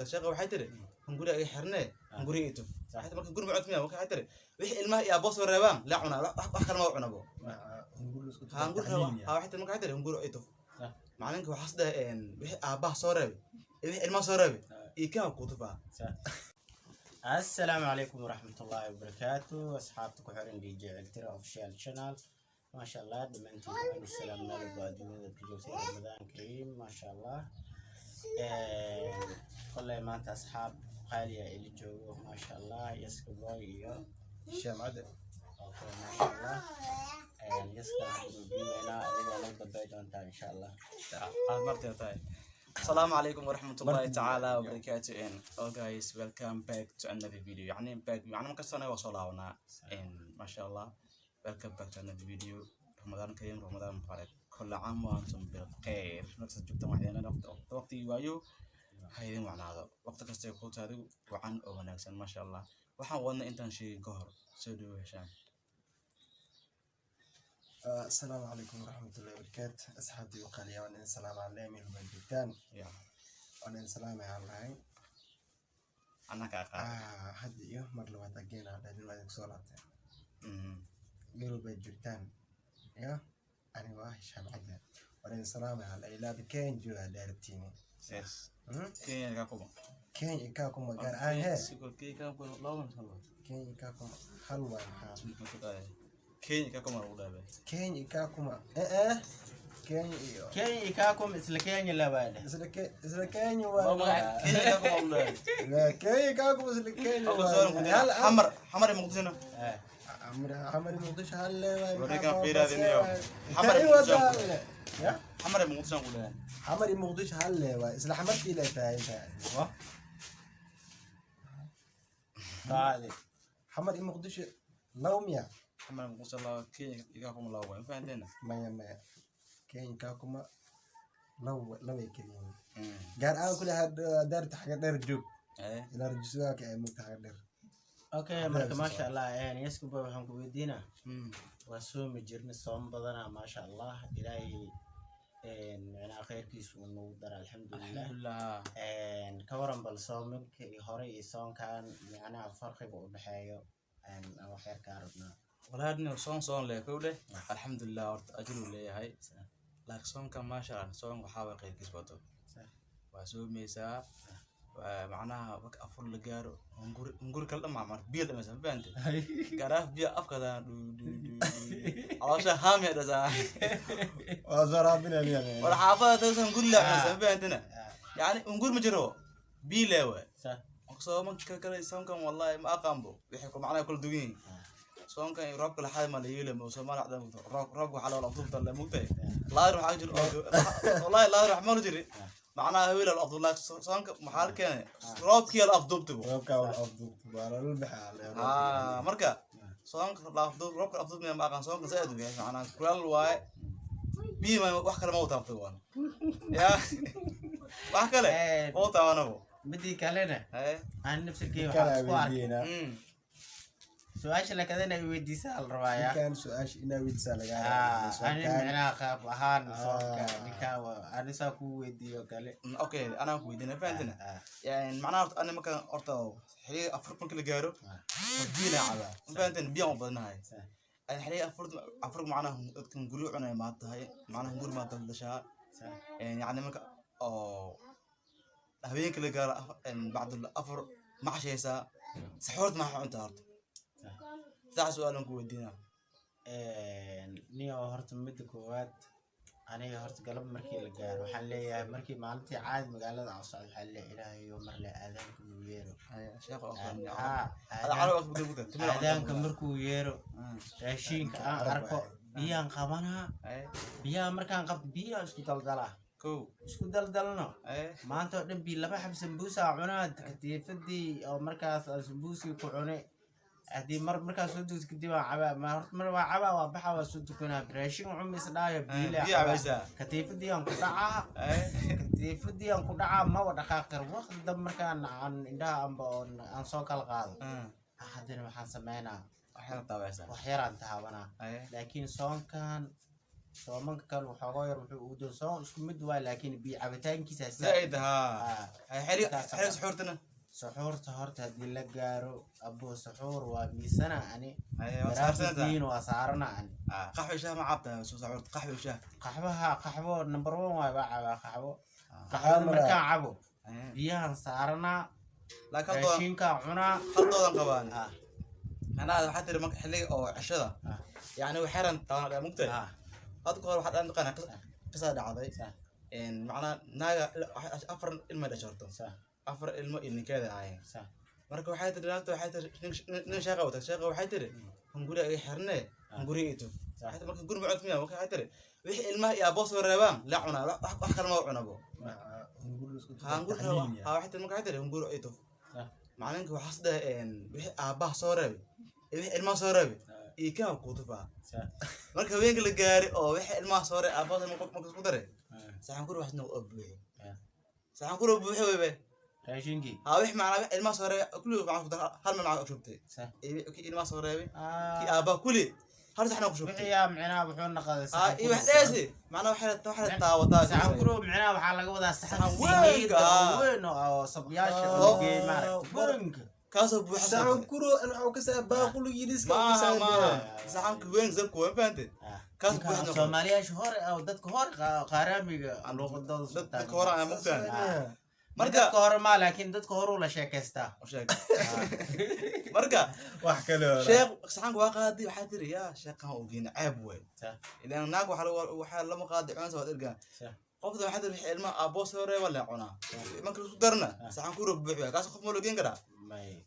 شقة وحيتري هنقول أي حرنة هنقول إيتو حتى ما كنقول معك مياه وكان حيتري وح الماء يا بوس الربان لا عنا لا أحكر ما عنا بو هنقول ها حتى ما حيتري هنقول إيتو معناه وحصده إن وح أباه صوربي وح الماء صوربي إيكام كتبها السلام عليكم ورحمة الله وبركاته أصحابتكم حرين دي جي الترا أوفيشال شانل ما شاء الله دمنتي السلام عليكم وأدوية بجوسي رمضان كريم ما شاء الله كل ما أنت أصحاب خالية اللي جو ما شاء الله يسكبوا الشام عدل ما شاء الله يسكبوا بينا إذا نقدر بيتون إن شاء الله مرتين طيب السلام عليكم ورحمة الله تعالى وبركاته إن all guys welcome back to another video يعني back يعني مكسرنا وصلنا إن ما شاء الله welcome back to another video رمضان كريم رمضان مبارك كل عام وأنتم بخير نفس الجبتة معينة وقت يوايو هاي معنا هذا وقت كستيقظ هذا وعن أوناكسن ما شاء الله وحاولنا إنتن شيء قهر سودو هشام السلام عليكم ورحمة الله وبركاته أصحابي وقالي وأنا السلام عليكم البلدان وأنا السلام عليكم أنا كاكا حد يوم مرة واتجينا على دلوقتي صلاة ميرو بجرتان يا أنا واحد شاب عدل وأنا السلام على إلى بكين جوا دارتيني yes كين كاكوما كين كاكوما قال هي سيقول كين كاكوما لا كين كاكوما حلوة كين كاكوما ولا بس كين كاكوما كين كاكم إسلا كين لا بعد إسلا كين ولا كين كاكوما ولا لا كين كاكوما إسلا كين هل حمر مقدسنا حمر مقدس هل وريكا في هذا اليوم حمر مقدسنا ولا حمر مقدس هل إسلا حمر كيلا تاي هذه حمر مقدس لوميا حمر مقدس الله كين كاكوما لا وين فهمتنا ما كين كاكوما لو يكريم قال أنا كل هذا دارت حاجة دار جوب إلى رجسوا كأمك حاجة دار أوكي ما شاء الله يعني يسكب بحكم كويدينا وسوم جرن صوم بدنا ما شاء الله إلهي أنا خير كيس ونودر الحمد لله كورم بالصوم كهوري صوم كان أنا فرق بحياة أنا خير كاربنا ولا هذا صون لكوله الحمد لله أجر لي هاي لكن صون كان ما شاء الله صون وحاول خير كيس بطل وسوم ميسا معناها وك أفر لجارو نقول كلام مع بيل مثلا فهمت كراف بيا أفكار عشان هام يا رزا وزرابنا اليوم ولا حافظ تنسى نقول لا مثلا فهمتنا يعني نقول مجرو بيلاوة أقصى من كلا إنسان كان والله ما أقامبو يحكوا معنا كل دوين سواء كان يربك لحد ما ليله موسى ما لحد ربك على الأفضل طلع مقتى لا يروح أجر والله لا يروح ما نجري معناها هو الأفضل لك سواء محل كان ربك هي الأفضل تبغى ربك الأفضل تبغى البحال مركا سواء الأفضل ربك الأفضل من ما كان سواء كسائد يعني معناها كل واحد بي ما وحكي ما وتابتوان يا وحكي له وتابنا هو بدي كلنا عن نفس الكيو سؤال لك هذا نبي ودي سال رواية كان سؤال نبي تسأل أنا معناه خاب هان صوت نكاو أنا ساكو ودي وكله أوكي أنا ودي فهمتنا يعني معناه أنا ما كان أرتاو حقيقة أفرق كل جارو ودينا على فهمتنا بيوم بدنا هاي الحقيقة أفرق معناه كن قلوع أنا ما تهاي معناه نقول ما تلشها يعني ما هبين كل جار بعد الأفر ما شيء سحورت ما أنت أرد ذا سؤال نقول دينا نيو هرت مدك واد أنا هرت قلب مركي الجار وحلي مركي مالتي عاد مقالة عصا حلي إلهي يوم مرلي آذانكم ويرو شيخ أخوان هذا عارف بدي آذانكم مركو ويرو راشين أركو بيان خبنا بيان مركان قبض بيان اسكتال دلا كو اسكتال دلنا ما أنت نبي لبا حب سمبوسة عناد كتيفدي أو مركز سمبوسي كعنى هذه مركز سودوس كديما عبا مرة عبا وبحا وسودو كنا بريشين عمي صدايا بيلا كتيفدي أنكو دعا كتيفدي أنكو دعا ما ودخاكر وقت دم مركان عن إنها عن سوق الغاز أحدنا محن سمينا أحيانا طبعا وحيرا انتهى بنا لكن سون كان soomanka kale waxoogaa yar wuxuu u doon soon isku mid waay laakiin biyo cabitaankiisa زائد ها حري سحورتنا suxuurta horta haddii la gaaro abuu suxuur waa miisana ani ايوه garaafadiin waa saarana ani قحوه شاه ما عبتها سحورت قحوه شاه qaxwo number 1 waay baa cabaa qaxwo qaxwada markaan cabo biyahan saaranaa لكن raashinka cunaa خلطوdan qabaan انا waxa tiri marka xilliga oo cashada yani waxaran taan mugtay hadda hore waxa dhan qana qisa dhacday macna naaga afar ilmo dhasharto afar ilmo ilninkeeda ahaayeen marka waxay tiri naagta waxay tiri nin shaqo wata shaqo waxay tiri hunguri ay xirnee hunguri ito waxay marka guri macad miyaa waxay tiri wixii ilmaha iyo aboos reebaan la cunaa wax kale ma cunabo hunguri waxay tiri marka waxay tiri hunguri ito maalinka waxa sadeen wixii aabaha soo reebay wixii ilmaha soo reebay iyo ka ku tufaa marka haweenka la gaari oo wixii ilmaha soo reebay aabaha marka isku daray saxan kuru waxna u buuxi saxan kuru buuxi weebe raashinki wix macna ilmaha soo reebay kulli waxa ku daray hal ma ku shubtay ilmaha soo reebay ki aabaha kulli hal saxna ku shubtay wixii macnaa wuxuu naqaday saxan iyo wax dheesi macna waxa taawataa saxan kuru macnaa waxa laga wadaa saxan weyn oo sabyaasha oo geeymaar weynka kaasoo buuxa saxan kuro ana waxa ka saa baaqulu yiriska ma saxan weyn zab ku faantay kaas buuxa Soomaaliyeed hore oo dadka hore qaaraamiga luqadooda dadka hore aan mugtaan marka hore ma laakiin dadka hore la sheekaystaa marka wax kale sheekh saxanku waa qaadi waxa tiri ya sheekhan oo geena ceeb way ilaan naag waxa lama qaadi cunsa wad irgaan qofda waxa tiri ilma aboos hore wala cunaa marka isku darna saxan ku rub buuxi kaas qof ma loo geen karaa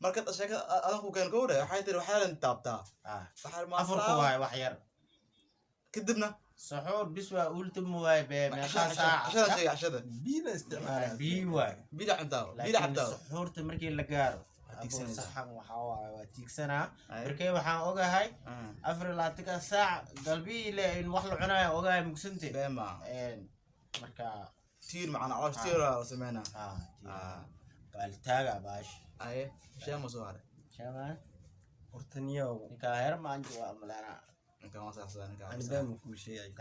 marka sheekha adan ku keen kowda waxa tiri waxa la taabtaa waxa ma afurku waay wax yar kadibna سحور بسوا أولتم واي عشرة بينا استعمال بي واي بيلا عندها سحور تمركي لقارو صحن وحوا تيكسنا مركي وحان اوغا هاي افر لاتك ساعة قلبي لين وحلو عنايا اوغا مكسنتي بما مركا تير معنا علاش تير سمعنا بالتاغا باش اي شامو سوار شاما ورتنيو نكاهر ما انجوا ملانا انت ما صحصان انا دائما كل شيء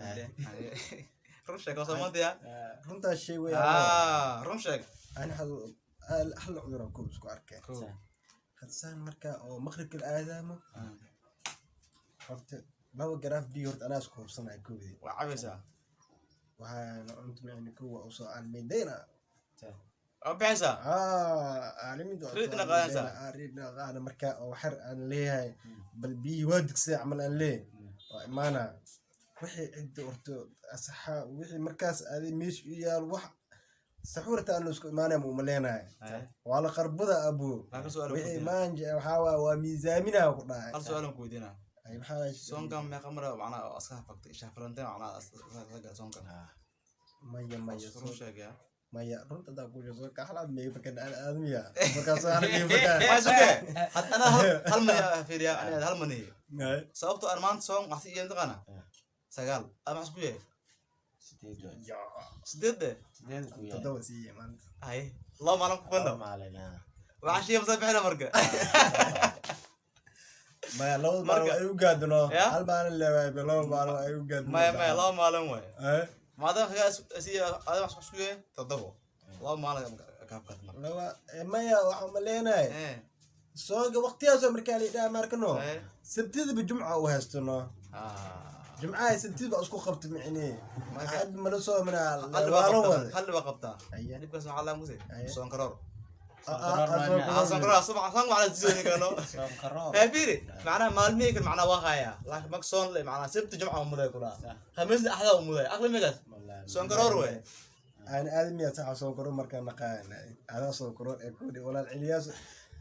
رمشك وصمت يا رمت الشيء ويا رمشك انا هل عذر كوب اسكو اركان حسان مركا او مغرب الاذان قلت لو جراف دي هرت انا اسكو صنع كوبي وعبسه وانا انت يعني كو اوصل على الميدينا أبعسة عالمي دو ريدنا غانسة ريدنا غانا مركا او حر ان ليه بل بي ودك ساعه عمل ان ليه مانا وحي عد ورتو اصحى وحي مركاس ادي ميش يال وح سحورته انو اسكو مانا مو ملينا ولا قربده ابو وحي مانجا وحاوا وميزامنا وقدا هل سؤالهم كويدينا اي بحاجه سون كان ما قمره معنا اسكا فقط شافرنتين معنا سون كان مايا مايا رنت دا كوجو سو كحلا مي فكن ادميا مركاس انا كيف فكان ما سوكي حتى انا هل من فيريا انا هل من هي sababto aan maanta soo waxsi iyo taqana sagaal ama isku yahay sideed تدور سي maanta ay loo maalan ku bando waxa shey masabixna marka ما لو ما ay u gaadno hal baan leeyahay loo maalan ay u gaadno ما loo maalan way maada si aad wax isku yahay tadabo loo maalan ka habkat marka lawa maya waxa ma leenahay soo waqtiyaas markaa la idhaa markano sabtida bijumca u haystano jumca sabtida isku qabto micnee maxad ma la soo mana hal ba qabta dibkaas waxa la musay soo karoor صنكرور صباح صنع على الزين كانوا فيري معناها مالميك معناها واقعية لكن مكسون لي معناها سبت جمعة ومضاي كلها خميس أحلى ومضاي أغلى ميجاز صنكرور وين أنا آدم يا صاحب صنكرور مركان نقاين هذا صنكرور يكون ولا العلياس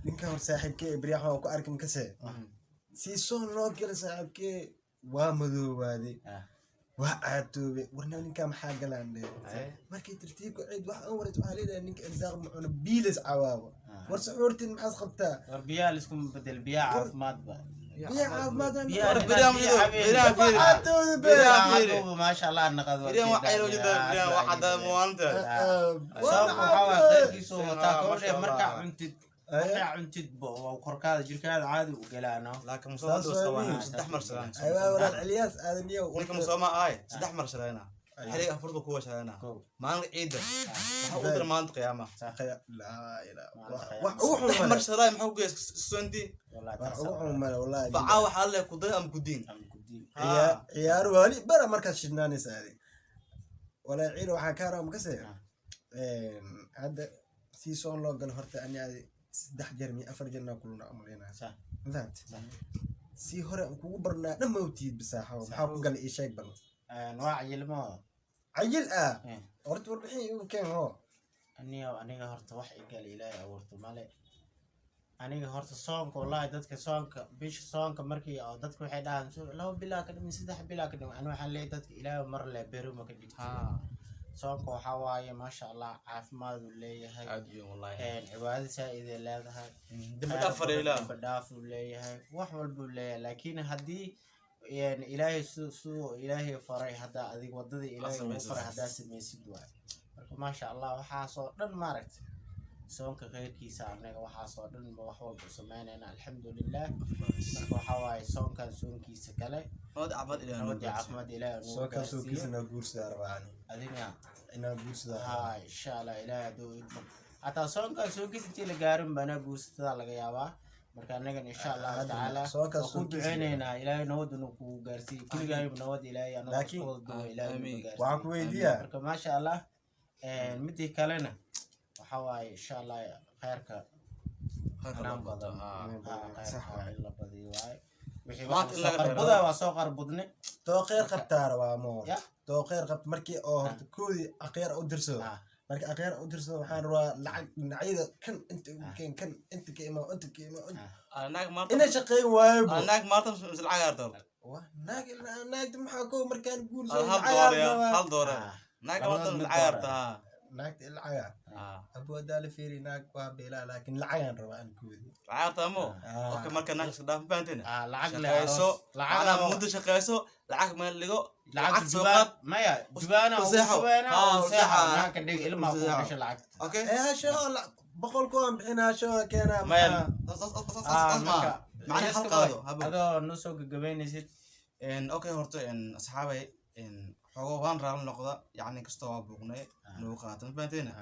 ninka hor saaxiibkay ibraax oo ku arkin kase si soo loo gal saaxiibkay waa madoobaade waa aatoobe warna ninka maxaa galaande markii tartiibku cid wax aan wareed waxa leedahay ninka irsaaq muxuna biilis cawaabo war saxuurtin maxaas qabtaa war biyaa isku bedel biyaa caafimaad ba biyaa caafimaad biyaa ma sha Allah naqad war biyaa waxay loo jeedaa biyaa waxa da muwaanta soo waxa qeybkiisu wata kowdhe marka cuntid waxay cuntid waa korkaada jirkaada caadi u galaano laakiin musooma doostaa saddex mar shalayna aywa walaal Ilyas aadan iyo ninka musooma ahay saddex mar shalayna xiliga afurta kuwa shalayna maalin ciida waxa u dir maanta qiyaama la ilaa wax ugu xun mar shalay maxaa ku gees sunti wax ugu xun male wallahi faca waxa la ku day am gudiin ciyaar wali bara markaad shidnaanaysa aadi walaal ciid waxaan ka raam ka see hadda si soon loo gal horta ani aadi 3 jeer mi 4 jeer na kuluna amalina fahmt si hore kugu barnaa dhamawtiid bisaaxa maxaa ku gal ii sheeg bal waa cayilmo cayil horta warbixin uu keen ho aniga horta wax igal ilaahay abuurto male aniga horta soonka wallahi dadka soonka bisha soonka markii oo dadku waxay dhahaan laba bilaa ka dhimin 3 bilaa ka dhimin aniga waxaan leeyahay dadka ilaahay mar le beero ma ka dhigtaa soonka waxa waaye maasha Allah caafimaad uu leeyahay aad iyo wallahi cibaado saa'id leedahay dib dhaafar ilaa dhaaf uu leeyahay wax walba uu leeyahay laakiin hadii ilaahay suu ilaahay faray hada adig wadada ilaahay uu faray hada sameeysid waay marka maasha Allah waxa soo dhan maaragtay soonka qeyrkiisa anaga waxa soo dhan wax walba sameeyna alxamdulillah marka waxa waaye soonkan soonkiisa kale wad abad ilaahay soonka soonkiisa na guursadaa rabaani adiga ina guursadaa ha insha Allah ilaahay adoo ata soonka soonkiisa intii la gaarin bana guursadaa laga yaabaa marka anaga insha Allah taala soonka ku duceynayna ilaahay nabad inuu ku gaarsiiyo kuligay nabad ilaahay anaga ku duwa ilaahay waxaan ku weydiiyaa marka maasha Allah midii kalena waxa waaye insha Allah khayrka anam badan la badiyo waay wixii wax qarbuda waa soo qarbudne to khayr qabtaar waa mo to khayr qabt markii oo horta koodi aqyar u dirsado markii aqyar u dirsado waxaan rabaa lacag dhinacyada kan inta ka ima anaag maanta ina shaqeyn waayo anaag maanta mis lacag ardo naag maxaa ko markaan guurso hal doora naag maanta mis lacag ardo naag lacag abu adal fiiri naag waa beela laakiin lacagan rabaa aan koodi lacag tamo okay marka naag iska dhaaf baantena lacag leeso lacag muddo shaqeyso lacag meel ligo lacag jubaan maya jubaan oo sabeena oo saxa ka dhig ilma ku gasho lacag okay sho boqol ko aan bixinaa sho keena maya asma macna hal qaado hado no soo gagabeynaysid okay horta asxaabay xogo waan raal noqda yani kasto waa buuqnay noo qaatan baantena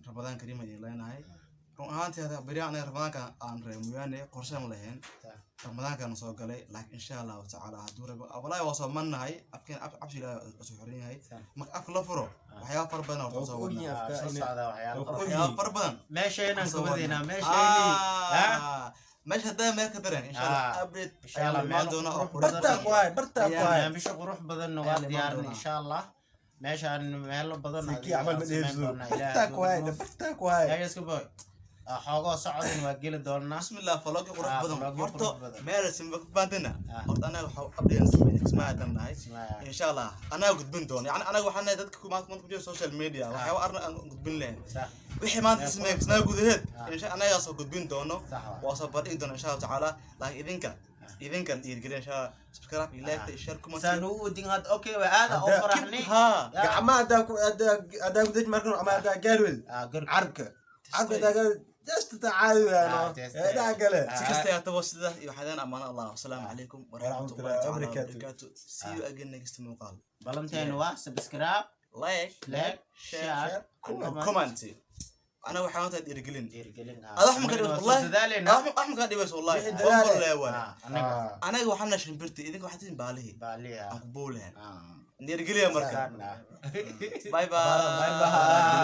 Ramadan Kareem ay leenahay run ahaantii hada bariyaana Ramadaanka aan reemuyaane qorshan lahayn Ramadaanka soo galay laakiin insha Allah ta'ala haduu rabo wallahi waa soo mannahay afkeen abshiga soo xorin yahay marka af la furo waxyaabo far badan oo soo wadnaa waxyaabo far badan meeshayna gabadheena meeshayni meesha daa meel ka daran insha Allah update insha Allah meel doona oo barta kwaay bisha qurux badan waa diyaarin insha Allah meeshaan meel badan ki amal ma dheeso barta kwaay ya iska boy xogo socodin waa geli doonaa bismillah falooga qurux badan horto meel simba baadina horta anaga waxa update sameeyay ismaa danahay insha Allah anaga gudbin doona yani anaga waxaan dadka ku maanta ku jiro social media waxa arna aan gudbin lahayn wixii maanta sameeyay isna gudaheed insha Allah anaga soo gudbin doono waa soo badin doona insha Allah ta'ala laakiin idinkan dhiirgelin insha Allah subscribe like share comment sanu udin had okay waa aad oo faraxni gacmaha ada gudaj markan ama ada gaarwed carabka daga just تعايو انا لا قال سكست يا توسده يوحدان امان الله والسلام عليكم ورحمه الله وبركاته see you again next مقال بلنتين وا سبسكرايب لايك شير كومنت انا waxaan inta dhiirgelin احمد قال والله احمد قال ديبس والله anaga waxaan nashin birti idinka waxaad tin baalihi aan ku boolahan dhiirgeliya marka bye bye